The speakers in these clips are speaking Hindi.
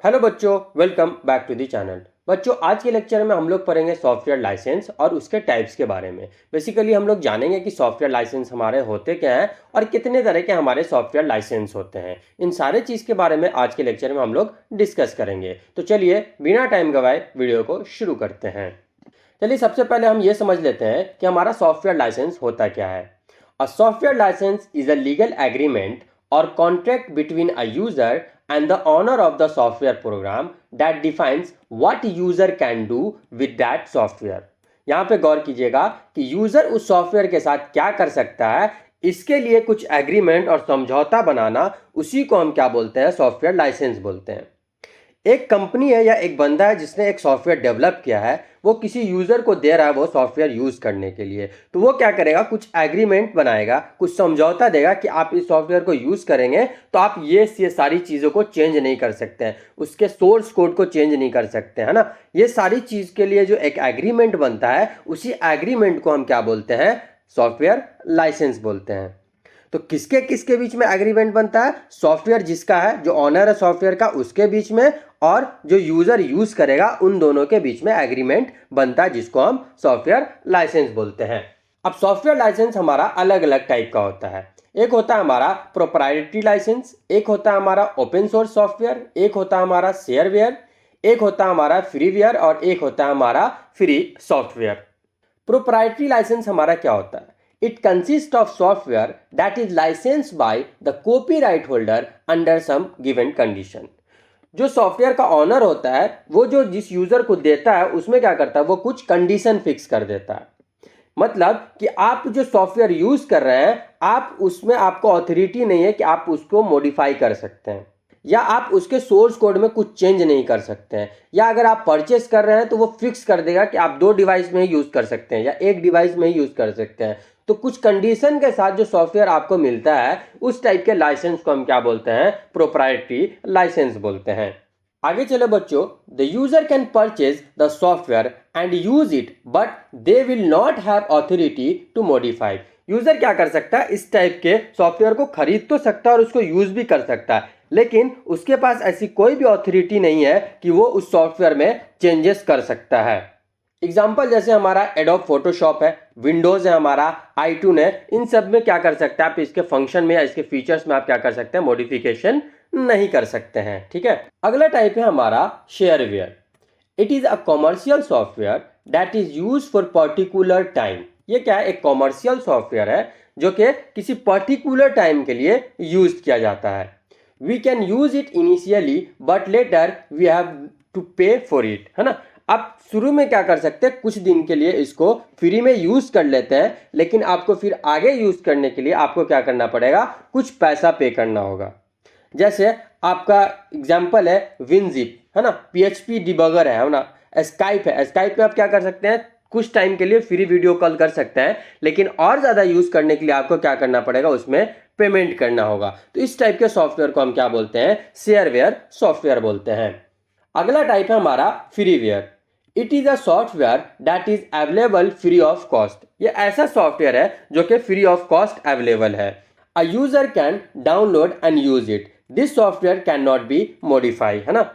हेलो बच्चों, welcome back to the channel. बच्चों, आज के लेक्चर में हम लोग पढ़ेंगे सॉफ्टवेयर लाइसेंस और उसके टाइप्स के बारे में। बेसिकली हम लोग जानेंगे कि सॉफ्टवेयर लाइसेंस हमारे होते क्या हैं और कितने तरह के हमारे सॉफ्टवेयर लाइसेंस होते हैं। इन सारे चीज़ के बारे में आज के लेक्चर में हम लोग डिस्कस करेंगे। तो चलिए बिना टाइम गवाए वीडियो को शुरू करते हैं। चलिए सबसे पहले हम ये समझ लेते हैं कि हमारा सॉफ्टवेयर लाइसेंस होता क्या है। A software licence is a legal agreement or contract between a user and the owner of the software program that defines what user can do with that software। यहाँ पे गौर कीजिएगा कि यूजर उस सॉफ्टवेयर के साथ क्या कर सकता है, इसके लिए कुछ एग्रीमेंट और समझौता बनाना, उसी को हम क्या बोलते हैं, सॉफ्टवेयर लाइसेंस बोलते हैं। एक कंपनी है या एक बंदा है जिसने एक सॉफ्टवेयर डेवलप किया है, वो किसी यूज़र को दे रहा है वो सॉफ्टवेयर यूज़ करने के लिए। तो वो क्या करेगा, कुछ एग्रीमेंट बनाएगा, कुछ समझौता देगा कि आप इस सॉफ्टवेयर को यूज़ करेंगे तो आप ये सारी चीज़ों को चेंज नहीं कर सकते हैं, उसके सोर्स कोड को चेंज नहीं कर सकते, है ना। ये सारी चीज़ के लिए जो एक एग्रीमेंट बनता है, उसी एग्रीमेंट को हम क्या बोलते हैं, सॉफ्टवेयर लाइसेंस बोलते हैं। तो किसके किसके बीच में एग्रीमेंट बनता है, सॉफ्टवेयर जिसका है, जो ऑनर है सॉफ्टवेयर का, उसके बीच में, और जो यूजर यूज करेगा, उन दोनों के बीच में एग्रीमेंट बनता है, जिसको हम सॉफ्टवेयर लाइसेंस बोलते हैं। अब सॉफ्टवेयर लाइसेंस हमारा अलग अलग टाइप का होता है। एक होता है हमारा प्रोप्राइटरी लाइसेंस, एक होता है हमारा ओपन सोर्स सॉफ्टवेयर, एक होता है हमारा शेयरवेयर, एक होता है हमारा फ्रीवेयर और एक होता है हमारा फ्री सॉफ्टवेयर। प्रोप्राइटरी लाइसेंस हमारा क्या होता है, it consists of software that is licensed by the copyright holder under some given condition। जो सॉफ्टवेयर का ऑनर होता है, वो जो जिस यूजर को देता है, उसमें क्या करता है, वो कुछ कंडीशन फिक्स कर देता है। मतलब कि आप जो सॉफ्टवेयर यूज कर रहे हैं, आप उसमें, आपको अथॉरिटी नहीं है कि आप उसको मॉडिफाई कर सकते हैं, या आप उसके सोर्स कोड में कुछ चेंज नहीं कर सकते हैं, या अगर आप परचेस कर रहे हैं तो वो फिक्स कर देगा कि आप 2 डिवाइस में ही यूज कर सकते हैं या एक डिवाइस में ही यूज कर सकते हैं। तो कुछ कंडीशन के साथ जो सॉफ्टवेयर आपको मिलता है, उस टाइप के लाइसेंस को हम क्या बोलते हैं, प्रोप्राइटरी लाइसेंस बोलते हैं। आगे चलो बच्चों, the user can purchase the software and use it but they will not have authority to modify. User क्या कर सकता है, इस टाइप के सॉफ्टवेयर को खरीद तो सकता है और उसको यूज भी कर सकता है, लेकिन उसके पास ऐसी कोई भी अथॉरिटी नहीं है कि वो उस सॉफ्टवेयर में चेंजेस कर सकता है। एग्जाम्पल जैसे हमारा एडोब फोटोशॉप है, विंडोज है, हमारा आईट्यून है, इन सब में क्या कर सकते हैं आप, इसके फंक्शन में या इसके फीचर्स में आप क्या कर सकते हैं, मॉडिफिकेशन नहीं कर सकते हैं। ठीक है। अगला टाइप है हमारा shareware. It is a commercial software that is use for particular time. ये क्या है, एक कॉमर्शियल सॉफ्टवेयर है जो कि किसी पर्टिकुलर टाइम के लिए यूज किया जाता है। We can use it initially but later we have to pay for it, है ना। आप शुरू में क्या कर सकते हैं, कुछ दिन के लिए इसको फ्री में यूज कर लेते हैं, लेकिन आपको फिर आगे यूज करने के लिए आपको क्या करना पड़ेगा, कुछ पैसा पे करना होगा। जैसे आपका एग्जाम्पल है विनजिप, है ना, पीएचपी डिबगर है ना, स्काइप है, स्काइप में आप क्या कर सकते हैं, कुछ टाइम के लिए फ्री वीडियो कॉल कर सकते हैं, लेकिन और ज़्यादा यूज़ करने के लिए आपको क्या करना पड़ेगा, उसमें पेमेंट करना होगा। तो इस टाइप के सॉफ्टवेयर को हम क्या बोलते हैं, शेयरवेयर सॉफ्टवेयर बोलते हैं। अगला टाइप है हमारा freeware. It is a software that is available free of cost. ये ऐसा सॉफ्टवेयर है जो कि फ्री ऑफ कॉस्ट अवेलेबल है। A user can download and use it, this software can not be modify, है ना।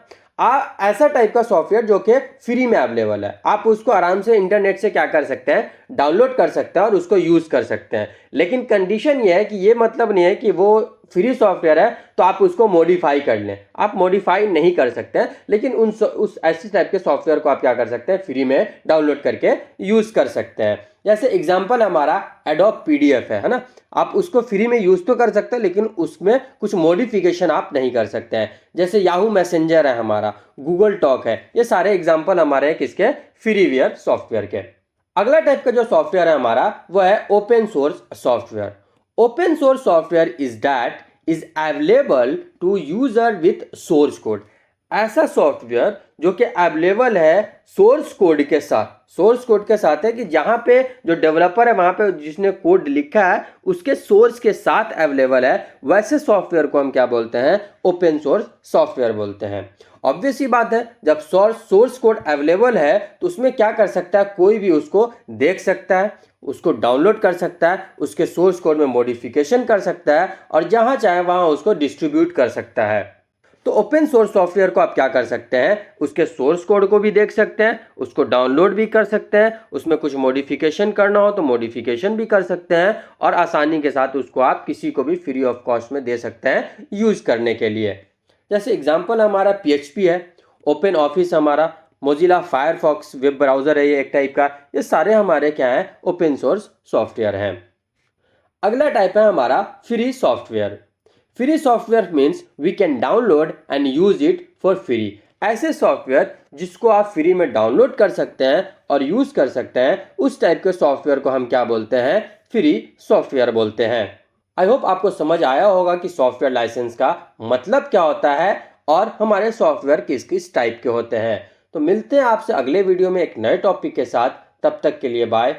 ऐसा टाइप का सॉफ्टवेयर जो कि फ्री में अवेलेबल है, आप उसको आराम से इंटरनेट से क्या कर सकते हैं, डाउनलोड कर सकते हैं और उसको यूज कर सकते हैं। लेकिन कंडीशन ये है कि ये मतलब नहीं है कि वो फ्री सॉफ्टवेयर है तो आप उसको मॉडिफाई कर लें, आप मॉडिफाई नहीं कर सकते हैं, लेकिन उस ऐसे टाइप के सॉफ्टवेयर को आप क्या कर सकते हैं, फ्री में डाउनलोड करके यूज कर सकते हैं। जैसे एग्जांपल हमारा एडोब पीडीएफ है ना, आप उसको फ्री में यूज तो कर सकते हैं, लेकिन उसमें कुछ मॉडिफिकेशन आप नहीं कर सकते हैं। जैसे याहू मैसेंजर है हमारा, गूगल टॉक है, ये सारे एग्जांपल हमारे किसके, फ्रीवेयर सॉफ्टवेयर के। अगला टाइप का जो सॉफ्टवेयर है हमारा, वो है open source software. Open source software is that is available to user with source code. ऐसा सॉफ्टवेयर जो कि अवेलेबल है सोर्स कोड के साथ, सोर्स कोड के साथ है कि जहां पे जो डेवलपर है, वहां पे जिसने कोड लिखा है उसके सोर्स के साथ अवेलेबल है, वैसे सॉफ्टवेयर को हम क्या बोलते हैं, ओपन सोर्स सॉफ्टवेयर बोलते हैं। ऑब्वियस ही बात है, जब सोर्स कोड अवेलेबल है तो उसमें क्या कर सकता है, कोई भी उसको देख सकता है, उसको डाउनलोड कर सकता है, उसके सोर्स कोड में मॉडिफिकेशन कर सकता है और जहां चाहे वहां उसको डिस्ट्रीब्यूट कर सकता है। तो ओपन सोर्स सॉफ्टवेयर को आप क्या कर सकते हैं, उसके सोर्स कोड को भी देख सकते हैं, उसको डाउनलोड भी कर सकते हैं, उसमें कुछ मॉडिफिकेशन करना हो तो मॉडिफिकेशन भी कर सकते हैं और आसानी के साथ उसको आप किसी को भी फ्री ऑफ कॉस्ट में दे सकते हैं यूज करने के लिए। जैसे एग्जांपल हमारा PHP है, ओपन ऑफिस हमारा, मोजिला फायरफॉक्स वेब ब्राउज़र है ये एक टाइप का, ये सारे हमारे क्या हैं, ओपन सोर्स सॉफ्टवेयर हैं। अगला टाइप है हमारा free software. Free software means we can download and use it for free. ऐसे सॉफ्टवेयर जिसको आप फ्री में डाउनलोड कर सकते हैं और यूज कर सकते हैं, उस टाइप के सॉफ्टवेयर को हम क्या बोलते हैं, फ्री सॉफ्टवेयर बोलते हैं। आई होप आपको समझ आया होगा कि सॉफ्टवेयर लाइसेंस का मतलब क्या होता है और हमारे सॉफ्टवेयर किस किस टाइप के होते हैं। तो मिलते हैं आपसे अगले वीडियो में एक नए टॉपिक के साथ, तब तक के लिए बाय।